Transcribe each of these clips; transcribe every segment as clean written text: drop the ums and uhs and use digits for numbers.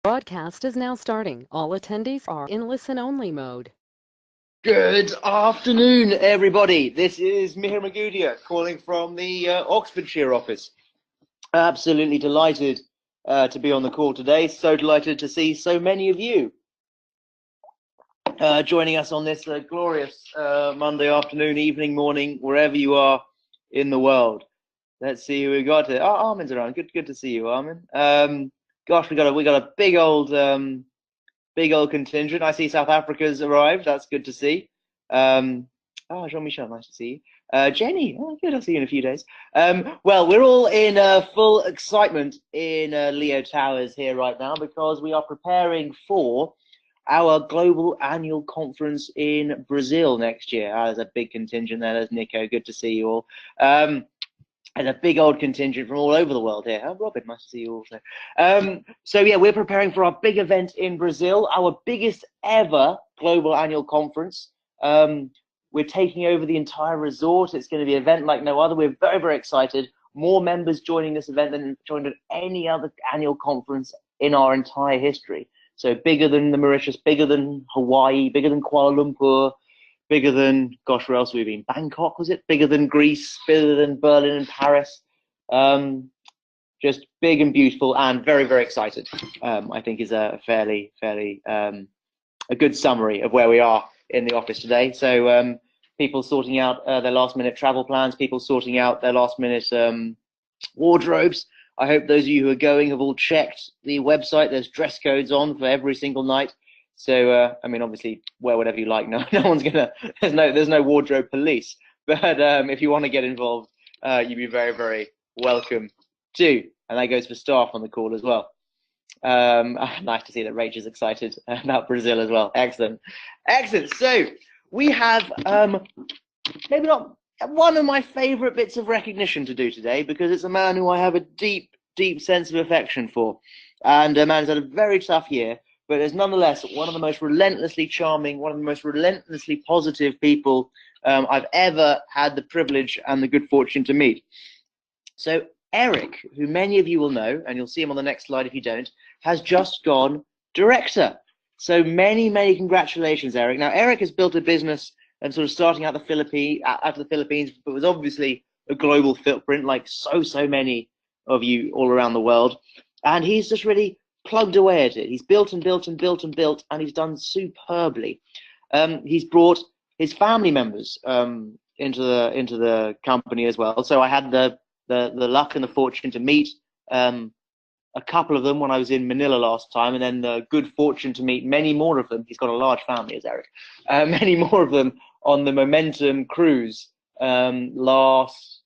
Broadcast is now starting. All attendees are in listen-only mode. Good afternoon, everybody. This is Mihir Magudia calling from the Oxfordshire office. Absolutely delighted to be on the call today. So delighted to see so many of you joining us on this glorious Monday afternoon, evening, morning, wherever you are in the world. Let's see who we got here. Oh, Armin's around. Good to see you, Armin. Gosh, we got a big old contingent. I see South Africa's arrived. That's good to see. Jean-Michel, nice to see you. Jenny, good. I'll see you in a few days. Well, we're all in full excitement in Leo Towers here right now because we are preparing for our global annual conference in Brazil next year. There's a big contingent there. There's Nico. Good to see you all. And a big old contingent from all over the world here. Oh, Robin, nice to see you also. So yeah, we're preparing for our big event in Brazil, our biggest ever global annual conference. We're taking over the entire resort. It's going to be an event like no other. We're very, very excited. More members joining this event than joined at any other annual conference in our entire history. So bigger than the Mauritius, bigger than Hawaii, bigger than Kuala Lumpur, bigger than, gosh, where else have we been? Bangkok, was it? Bigger than Greece, bigger than Berlin and Paris. Just big and beautiful and very, very excited, I think is a fairly a good summary of where we are in the office today. So people sorting out their last minute travel plans, people sorting out their last minute wardrobes. I hope those of you who are going have all checked the website. There's dress codes on for every single night. So, I mean, obviously, wear whatever you like. No one's gonna. There's no wardrobe police. But if you want to get involved, you'd be very, very welcome to. And that goes for staff on the call as well. Nice to see that Rach is excited about Brazil as well. Excellent. So we have maybe not one of my favorite bits of recognition to do today because it's a man who I have a deep, deep sense of affection for, and a man who's had a very tough year. But is nonetheless one of the most relentlessly charming, one of the most relentlessly positive people I've ever had the privilege and the good fortune to meet. So Eric, who many of you will know, and you'll see him on the next slide if you don't, has just gone director. So many, many congratulations, Eric. Now, Eric has built a business and sort of starting out the Philippines, but was obviously a global footprint like so many of you all around the world. And he's just really plugged away at it. He's built and built and built and built, and he's done superbly. He's brought his family members into the company as well. So I had the luck and the fortune to meet a couple of them when I was in Manila last time, and then the good fortune to meet many more of them. He's got a large family, as Eric. Many more of them on the Momentum cruise last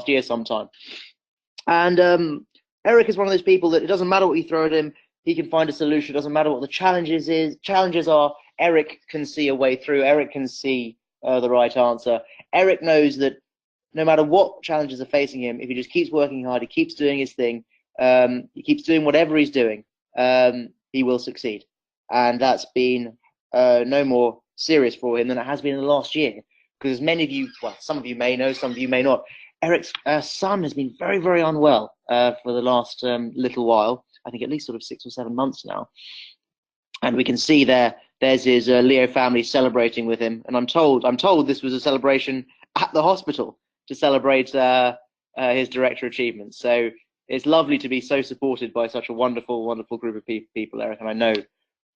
year sometime. And Eric is one of those people that it doesn't matter what you throw at him, he can find a solution. It doesn't matter what the challenges are. Eric can see a way through. Eric can see the right answer. Eric knows that no matter what challenges are facing him, if he just keeps working hard, he keeps doing his thing, he keeps doing whatever he's doing, he will succeed. And that's been no more serious for him than it has been in the last year. Because as many of you, well, some of you may know, some of you may not, Eric's son has been very, very unwell for the last little while. I think at least sort of 6 or 7 months now. And we can see there's his Leo family celebrating with him. And I'm told this was a celebration at the hospital to celebrate his director achievements. So it's lovely to be so supported by such a wonderful, wonderful group of people, Eric. And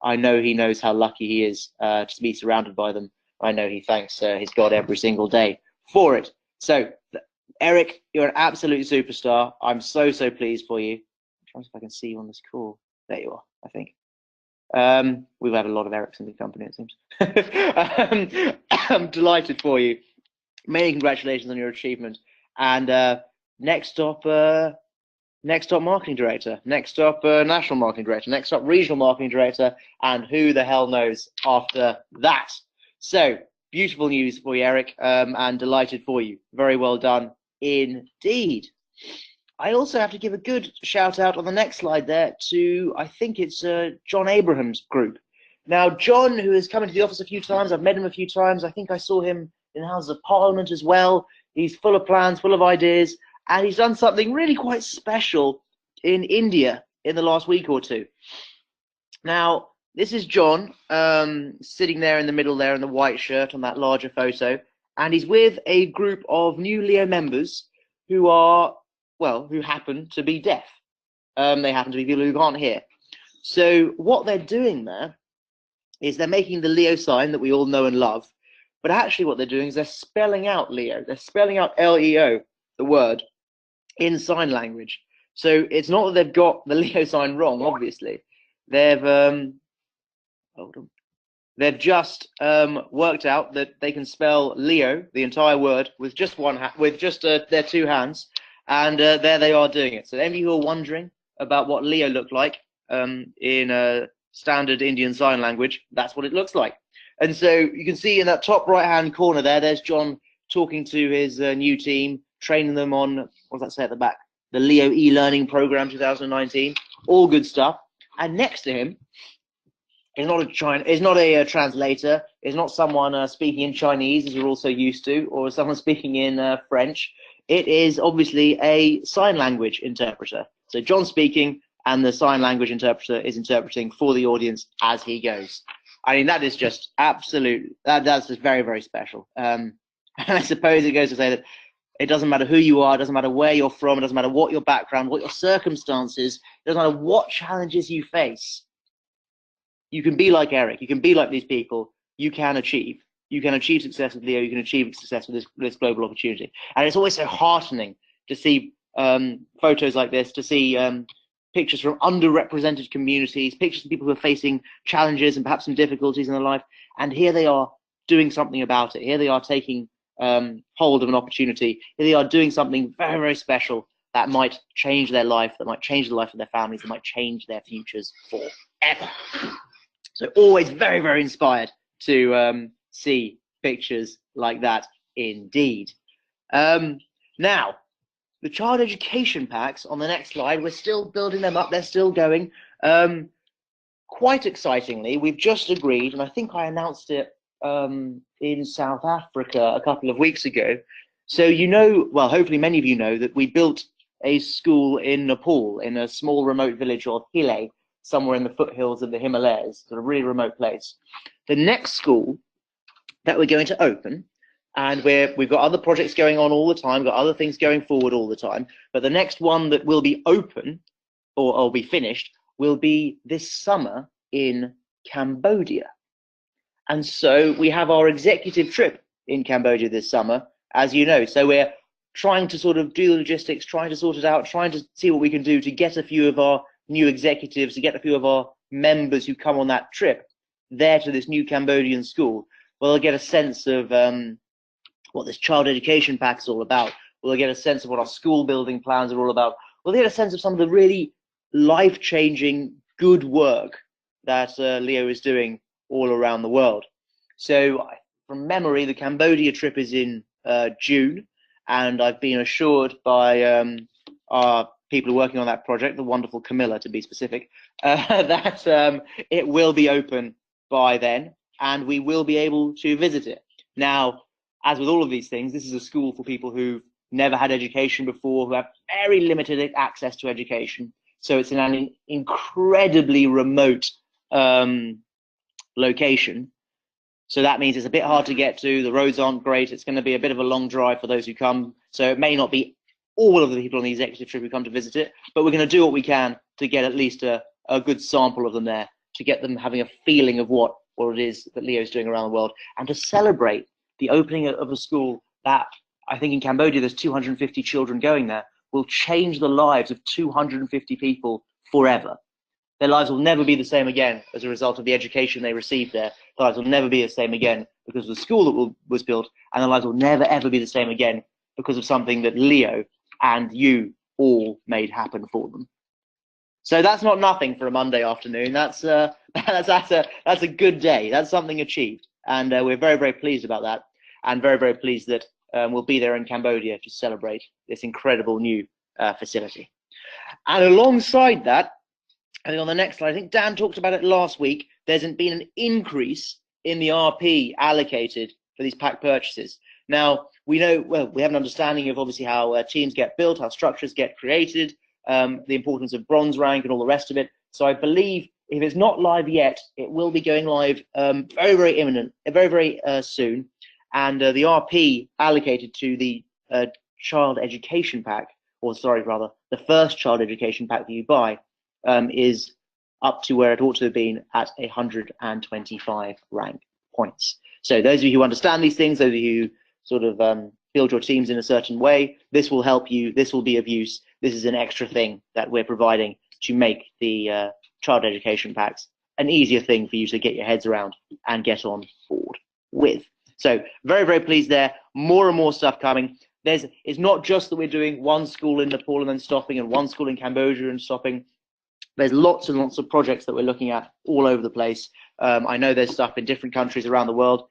I know he knows how lucky he is to be surrounded by them. I know he thanks his God every single day for it. So Eric, you're an absolute superstar. I'm so pleased for you. I'm trying to see if I can see you on this call. There you are, I think. We've had a lot of Erics in the company, it seems. I'm delighted for you. Many congratulations on your achievement. And next stop marketing director, next stop national marketing director, next stop regional marketing director, and who the hell knows after that. So beautiful news for you, Eric, and delighted for you. Very well done indeed. I also have to give a good shout out on the next slide there to, I think it's John Abraham's group. Now, John, who has come into the office a few times, I've met him a few times. I think I saw him in the Houses of Parliament as well. He's full of plans, full of ideas, and he's done something really quite special in India in the last week or two. Now, this is John sitting there in the middle there in the white shirt on that larger photo, and he's with a group of new Leo members who are, well, who happen to be deaf. They happen to be people who can't hear. So what they're doing there is they're making the Leo sign that we all know and love, but actually what they're doing is they're spelling out Leo. They're spelling out Leo, the word, in sign language. So it's not that they've got the Leo sign wrong, obviously. They've hold on. They've just worked out that they can spell Leo, the entire word, with just their two hands, and there they are doing it. So any of you who are wondering about what Leo looked like in standard Indian Sign Language, that's what it looks like. And so you can see in that top right-hand corner there's John talking to his new team, training them on, what does that say at the back? The Leo e-learning program 2019, all good stuff. And next to him is not a translator, is not someone speaking in Chinese, as we're also used to, or someone speaking in French. It is obviously a sign language interpreter. So John's speaking, and the sign language interpreter is interpreting for the audience as he goes. I mean, that is just absolute, that's just very, very special. And I suppose it goes to say that it doesn't matter who you are, it doesn't matter where you're from, it doesn't matter what your background, what your circumstances, it doesn't matter what challenges you face. You can be like Eric, you can be like these people, you can achieve. You can achieve success with Leo, you can achieve success with this global opportunity. And it's always so heartening to see photos like this, to see pictures from underrepresented communities, pictures of people who are facing challenges and perhaps some difficulties in their life. And here they are doing something about it. Here they are taking hold of an opportunity. Here they are doing something very, very special that might change their life, that might change the life of their families, that might change their futures forever. So always very, very inspired to see pictures like that indeed. Now, the child education packs on the next slide, we're still building them up, they're still going. Quite excitingly, we've just agreed, and I think I announced it in South Africa a couple of weeks ago. So you know, well, hopefully many of you know that we built a school in Nepal, in a small remote village called Hile, somewhere in the foothills of the Himalayas, a really remote place. The next school that we're going to open, and we've got other projects going on all the time, got other things going forward all the time, but the next one that will be open, or be finished, will be this summer in Cambodia. And so we have our executive trip in Cambodia this summer, as you know. So we're trying to sort of do the logistics, trying to sort it out, trying to see what we can do to get a few of our new executives, to get a few of our members who come on that trip there to this new Cambodian school. Well, they'll get a sense of what this child education pack is all about. We'll get a sense of what our school building plans are all about. We'll get a sense of some of the really life-changing good work that Leo is doing all around the world. So from memory, the Cambodia trip is in June, and I've been assured by our people working on that project, the wonderful Camilla to be specific, that it will be open by then, and we will be able to visit it. Now, as with all of these things, this is a school for people who've never had education before, who have very limited access to education. So it's in an incredibly remote location. So that means it's a bit hard to get to. The roads aren't great. It's going to be a bit of a long drive for those who come. So it may not be all of the people on the executive trip who come to visit it, but we're going to do what we can to get at least a good sample of them there, to get them having a feeling of what it is that Leo's doing around the world, and to celebrate the opening of a school that, I think in Cambodia there's 250 children going there, will change the lives of 250 people forever. Their lives will never be the same again as a result of the education they received there. Their lives will never be the same again because of the school that was built, and their lives will never ever be the same again because of something that Leo and you all made happen for them. So that's not nothing for a Monday afternoon. That's a good day. That's something achieved, and we're very, very pleased about that, and very, very pleased that we'll be there in Cambodia to celebrate this incredible new facility. And alongside that, I think on the next slide, I think Dan talked about it last week, there's been an increase in the RP allocated for these pack purchases. Now, we know, well, we have an understanding of obviously how teams get built, how structures get created. the importance of bronze rank and all the rest of it. So I believe if it's not live yet, it will be going live very, very imminent, very, very soon. And the RP allocated to the child education pack, or sorry, rather, the first child education pack that you buy is up to where it ought to have been at 125 rank points. So those of you who understand these things, those of you who sort of build your teams in a certain way, this will help you. This will be of use. This is an extra thing that we're providing to make the child education packs an easier thing for you to get your heads around and get on board with. So very, very pleased there. More and more stuff coming. It's not just that we're doing one school in Nepal and then stopping, and one school in Cambodia and stopping. There's lots and lots of projects that we're looking at all over the place. I know there's stuff in different countries around the world.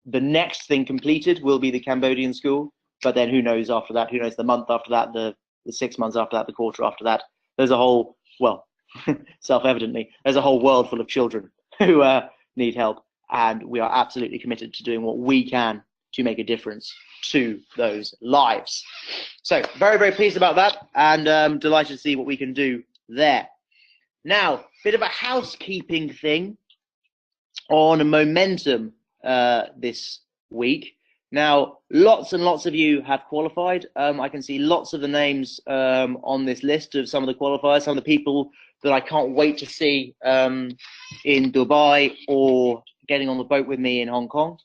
The next thing completed will be the Cambodian school, but then who knows after that? Who knows the month after that, the 6 months after that, the quarter after that? There's a whole, well, self-evidently, there's a whole world full of children who need help, and we are absolutely committed to doing what we can to make a difference to those lives. So very, very pleased about that, and delighted to see what we can do there. Now, bit of a housekeeping thing on momentum this week. Now, lots and lots of you have qualified. I can see lots of the names on this list of some of the qualifiers, some of the people that I can't wait to see in Dubai or getting on the boat with me in Hong Kong.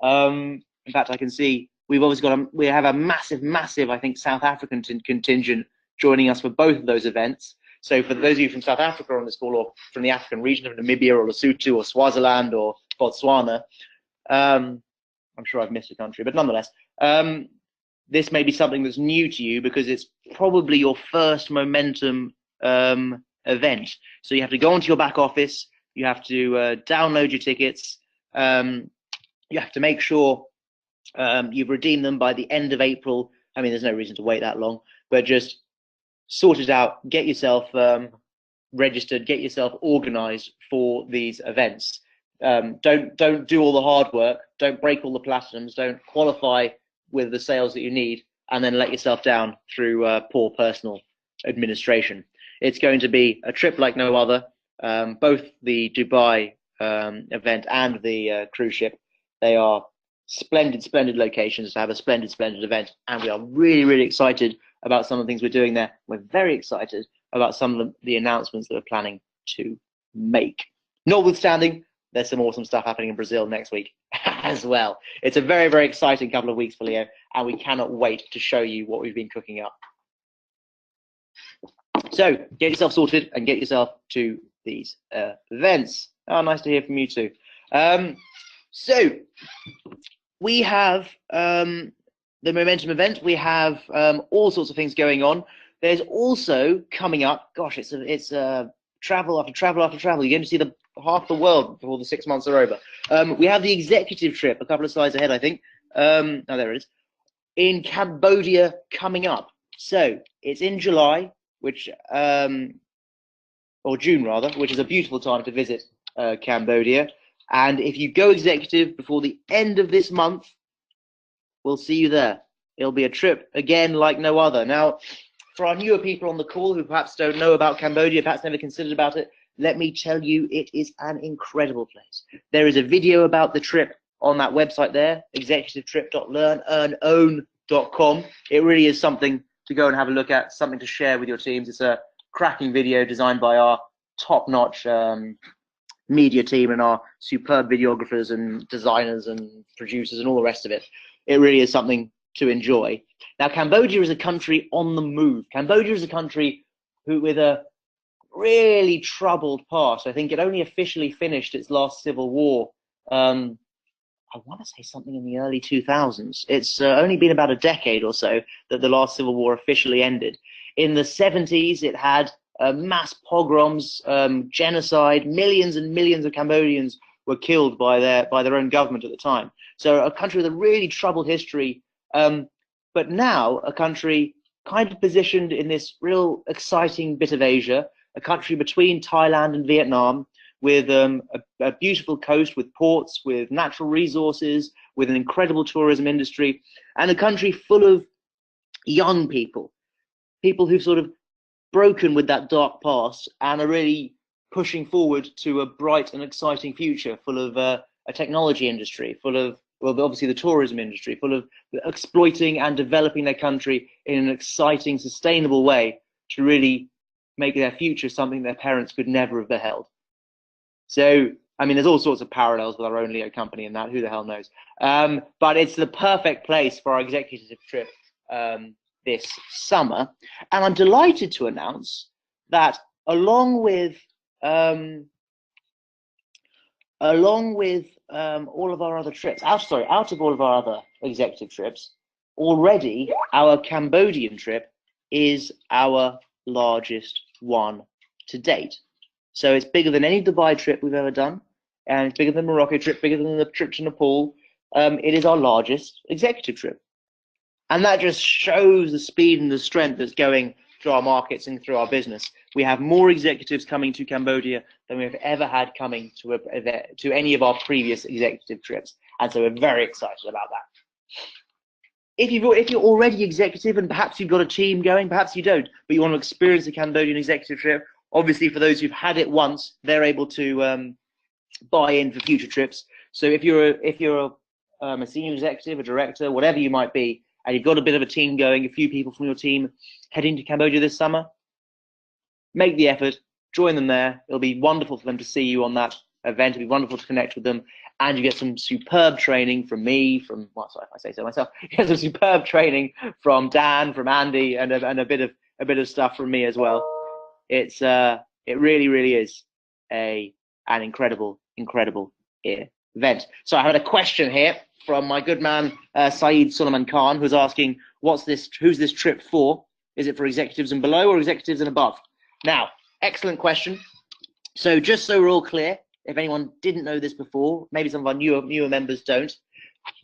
In fact, I can see we've obviously got we have a massive, I think, South African contingent joining us for both of those events. So for those of you from South Africa on this call, or from the African region of Namibia or Lesotho or Swaziland or Botswana, I'm sure I've missed a country, but nonetheless, this may be something that's new to you because it's probably your first momentum event. So you have to go onto your back office, you have to download your tickets, you have to make sure you've redeemed them by the end of April. I mean, there's no reason to wait that long, but just sort it out, get yourself registered, get yourself organized for these events. Don't do all the hard work, don't break all the platinums, don't qualify with the sales that you need, and then let yourself down through poor personal administration. It's going to be a trip like no other. Both the Dubai event and the cruise ship, they are splendid locations to have a splendid event, and we are really excited about some of the things we're doing there. We're very excited about some of the announcements that we're planning to make. Notwithstanding, there's some awesome stuff happening in Brazil next week as well. It's a very exciting couple of weeks for Leo, and we cannot wait to show you what we've been cooking up. So get yourself sorted and get yourself to these events. Oh, nice to hear from you too. So we have the momentum event. We have all sorts of things going on. There's also coming up, gosh, it's travel after travel after travel. You're going to see half the world before the 6 months are over. We have the executive trip, a couple of slides ahead, I think. Oh, there it is. In Cambodia coming up. So it's in July, which or June rather, which is a beautiful time to visit Cambodia. And if you go executive before the end of this month, we'll see you there. It'll be a trip again like no other. Now, for our newer people on the call who perhaps don't know about Cambodia, perhaps never considered about it, let me tell you, it is an incredible place. There is a video about the trip on that website there, executivetrip.learnearnown.com. It really is something to go and have a look at, something to share with your teams. It's a cracking video designed by our top-notch media team and our superb videographers and designers and producers and all the rest of it. It really is something to enjoy. Now, Cambodia is a country on the move. Cambodia is a country with a really troubled past. I think it only officially finished its last civil war. I want to say something in the early 2000s. It's only been about a decade or so that the last civil war officially ended. In the 70s, it had mass pogroms, genocide. Millions and millions of Cambodians were killed by their own government at the time. So a country with a really troubled history, but now a country kind of positioned in this real exciting bit of Asia, a country between Thailand and Vietnam, with a beautiful coast, with ports, with natural resources, with an incredible tourism industry, and a country full of young people, people who've sort of broken with that dark past and are really pushing forward to a bright and exciting future full of a technology industry, full of, well, obviously the tourism industry, full of exploiting and developing their country in an exciting, sustainable way to really make their future something their parents could never have beheld. So, I mean, there's all sorts of parallels with our own Leo company and that, who the hell knows? But it's the perfect place for our executive trip this summer. And I'm delighted to announce that along with all of our other trips, out of all of our other executive trips, already our Cambodian trip is our largest one to date. So it's bigger than any Dubai trip we've ever done, and it's bigger than the Morocco trip, bigger than the trip to Nepal. It is our largest executive trip. And that just shows the speed and the strength that's going through our markets and through our business. We have more executives coming to Cambodia than we've ever had coming to any of our previous executive trips. And so we're very excited about that. If you're already executive and perhaps you've got a team going, perhaps you don't, but you want to experience a Cambodian executive trip, obviously for those who've had it once, they're able to buy in for future trips. So if you're a senior executive, a director, whatever you might be, and you've got a bit of a team going, a few people from your team heading to Cambodia this summer, make the effort, join them there. It'll be wonderful for them to see you on that event. It'll be wonderful to connect with them, and you get some superb training from me, well, sorry if I say so myself. You get some superb training from Dan, from Andy, and a bit of stuff from me as well. It really, really is an incredible event. So I had a question here from my good man Saeed Suleiman Khan, who's asking, who's this trip for? Is it for executives and below or executives and above? Now, excellent question. So just so we're all clear, if anyone didn't know this before, maybe some of our newer members don't,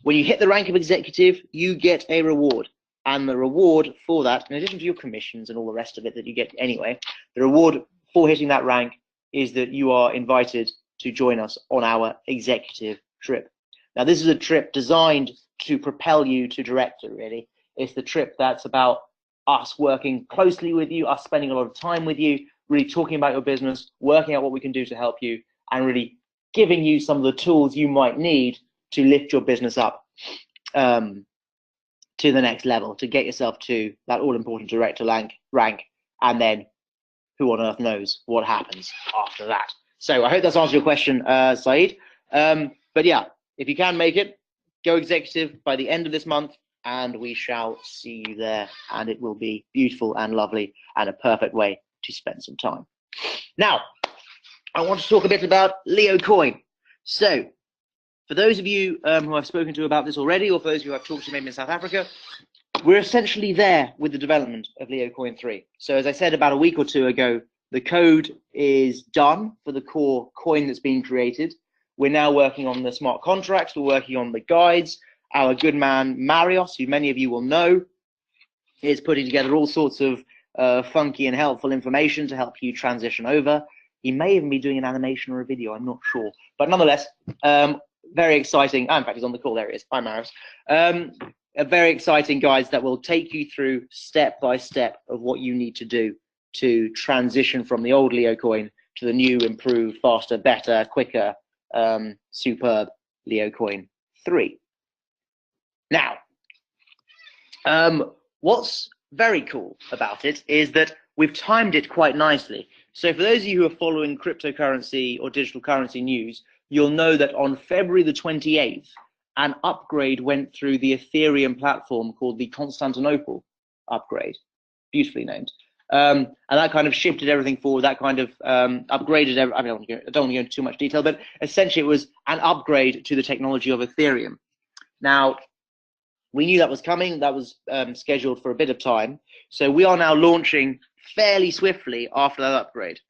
when you hit the rank of executive, you get a reward. And the reward for that, in addition to your commissions and all the rest of it that you get anyway, the reward for hitting that rank is that you are invited to join us on our executive trip. Now, this is a trip designed to propel you to director, really. It's the trip that's about us working closely with you, us spending a lot of time with you, really talking about your business, working out what we can do to help you, and really giving you some of the tools you might need to lift your business up to the next level, to get yourself to that all-important director rank, and then who on earth knows what happens after that. So I hope that's answered your question, Saeed. But yeah, if you can make it, go executive by the end of this month, and we shall see you there, and it will be beautiful and lovely and a perfect way to spend some time. Now, I want to talk a bit about Leo Coin. So, for those of you who I've spoken to about this already, or for those of you who I've talked to maybe in South Africa, we're essentially there with the development of Leo Coin 3. So as I said about a week or two ago, the code is done for the core coin that's being created. We're now working on the smart contracts. We're working on the guides. Our good man, Marios, who many of you will know, is putting together all sorts of funky and helpful information to help you transition over. He may even be doing an animation or a video, I'm not sure. But nonetheless, very exciting. Oh, in fact, he's on the call. There he is. Hi, Marios. A very exciting guides that will take you through step by step of what you need to do to transition from the old Leo coin to the new, improved, faster, better, quicker, superb Leo coin 3. Now, what's very cool about it is that we've timed it quite nicely. So for those of you who are following cryptocurrency or digital currency news, you'll know that on February the 28th, an upgrade went through the Ethereum platform called the Constantinople upgrade, beautifully named. And that kind of shifted everything forward, that kind of upgraded, I don't want to go into too much detail, but essentially it was an upgrade to the technology of Ethereum. Now, we knew that was coming, that was scheduled for a bit of time. So we are now launching fairly swiftly after that upgrade.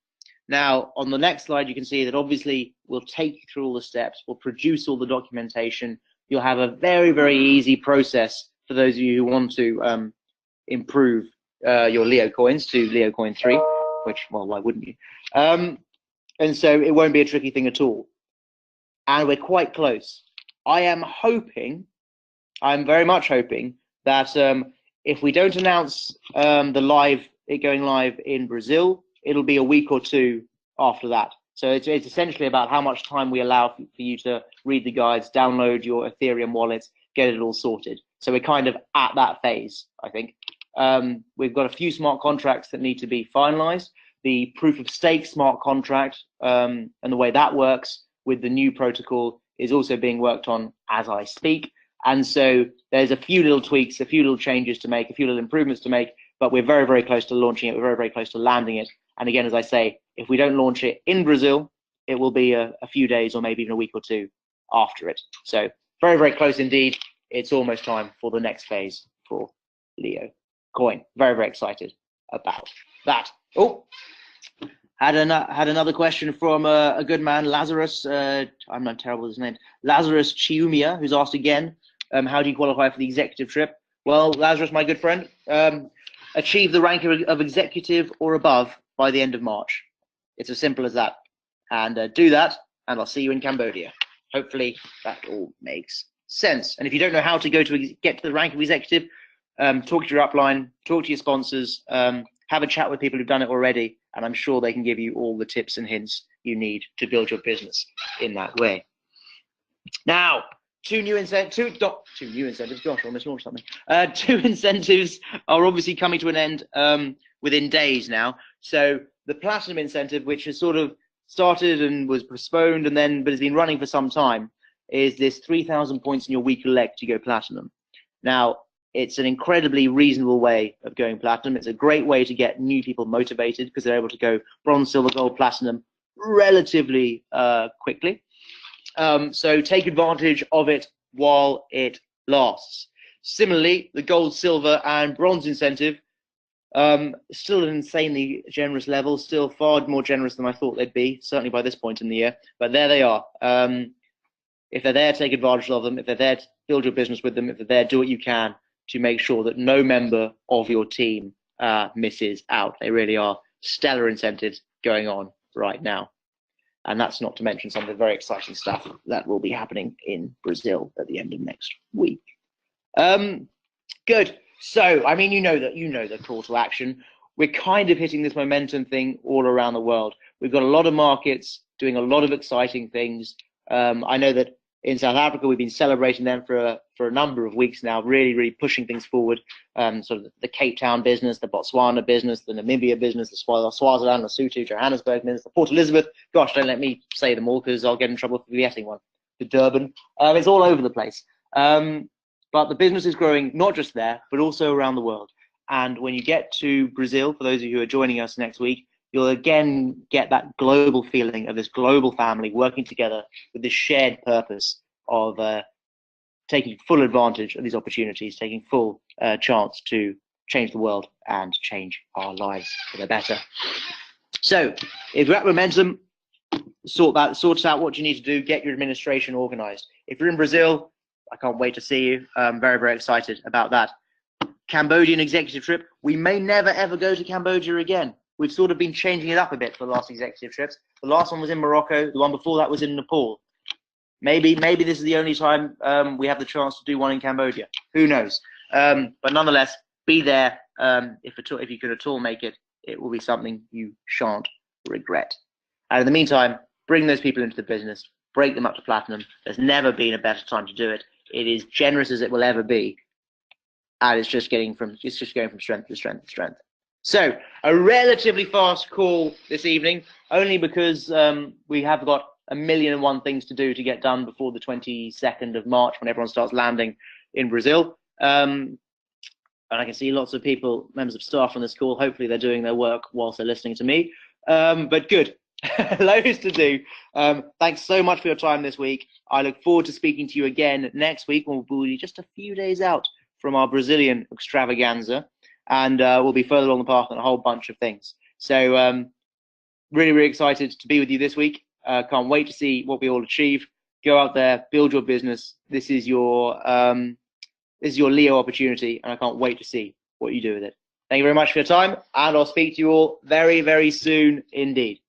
Now, on the next slide, you can see that obviously we'll take you through all the steps, we'll produce all the documentation. You'll have a very, very easy process for those of you who want to improve your Leo coins to Leo coin 3, which, well, why wouldn't you? And so it won't be a tricky thing at all. And we're quite close. I'm very much hoping that if we don't announce the live it going live in Brazil, it'll be a week or two after that. So it's essentially about how much time we allow for you to read the guides, download your Ethereum wallet, get it all sorted. So we're kind of at that phase, I think. We've got a few smart contracts that need to be finalized. The proof of stake smart contract and the way that works with the new protocol is also being worked on as I speak. And so there's a few little tweaks, a few little changes to make, a few little improvements to make, but we're very, very close to launching it. We're very, very close to landing it. And again, as I say, if we don't launch it in Brazil, it will be a few days or maybe even a week or two after it. So very, very close indeed. It's almost time for the next phase for Leo Coin. Very, very excited about that. Oh, had another question from a good man, Lazarus. I'm not terrible with his name. Lazarus Chiumia, who's asked again, how do you qualify for the executive trip? Well, Lazarus, my good friend, achieve the rank of executive or above by the end of March. It's as simple as that. And do that, and I'll see you in Cambodia. Hopefully that all makes sense. And if you don't know how to get to the rank of executive, talk to your upline, talk to your sponsors, have a chat with people who've done it already, and I'm sure they can give you all the tips and hints you need to build your business in that way. Now, two new incentives. Gosh, I almost launched something. Two incentives are obviously coming to an end within days now. So the platinum incentive, which has sort of started and was postponed but has been running for some time, is this 3,000 points in your weekly leg to go platinum. Now, it's an incredibly reasonable way of going platinum. It's a great way to get new people motivated because they're able to go bronze, silver, gold, platinum relatively quickly. So take advantage of it while it lasts. Similarly, the gold, silver, and bronze incentive, still an insanely generous level, still far more generous than I thought they'd be, certainly by this point in the year, but there they are. If they're there, take advantage of them. If they're there, build your business with them. If they're there, do what you can to make sure that no member of your team misses out. They really are stellar incentives going on right now. And that's not to mention some of the very exciting stuff that will be happening in Brazil at the end of next week. Good. So, I mean, you know the call to action. We're kind of hitting this momentum thing all around the world. We've got a lot of markets doing a lot of exciting things. I know that in South Africa, we've been celebrating them for a number of weeks now, really pushing things forward. Sort of the Cape Town business, the Botswana business, the Namibia business, the Swaziland, Lesotho, Johannesburg business, the Port Elizabeth. Gosh, don't let me say them all because I'll get in trouble for forgetting one. The Durban. It's all over the place. But the business is growing not just there, but also around the world. And when you get to Brazil, for those of you who are joining us next week, you'll again get that global feeling of this global family working together with this shared purpose of taking full advantage of these opportunities, taking full chance to change the world and change our lives for the better. So if you're at momentum, sort out what you need to do, get your administration organized. If you're in Brazil, I can't wait to see you. I'm very, very excited about that. Cambodian executive trip. We may never, ever go to Cambodia again. We've sort of been changing it up a bit for the last executive trips. The last one was in Morocco. The one before that was in Nepal. Maybe this is the only time we have the chance to do one in Cambodia. Who knows? But nonetheless, be there. If you could at all make it, it will be something you shan't regret. And in the meantime, bring those people into the business, break them up to platinum. There's never been a better time to do it. It is generous as it will ever be, and it's just going from strength to strength to strength. So a relatively fast call this evening, only because we have got 1,000,001 things to do to get done before the 22nd of March when everyone starts landing in Brazil. And I can see lots of people, members of staff on this call. Hopefully they're doing their work whilst they're listening to me. But good, loads to do. Thanks so much for your time this week. I look forward to speaking to you again next week when we'll be just a few days out from our Brazilian extravaganza. And we'll be further along the path on a whole bunch of things. So really excited to be with you this week. Can't wait to see what we all achieve. Go out there, build your business. This is your Leo opportunity, and I can't wait to see what you do with it. Thank you very much for your time, and I'll speak to you all very, very soon indeed.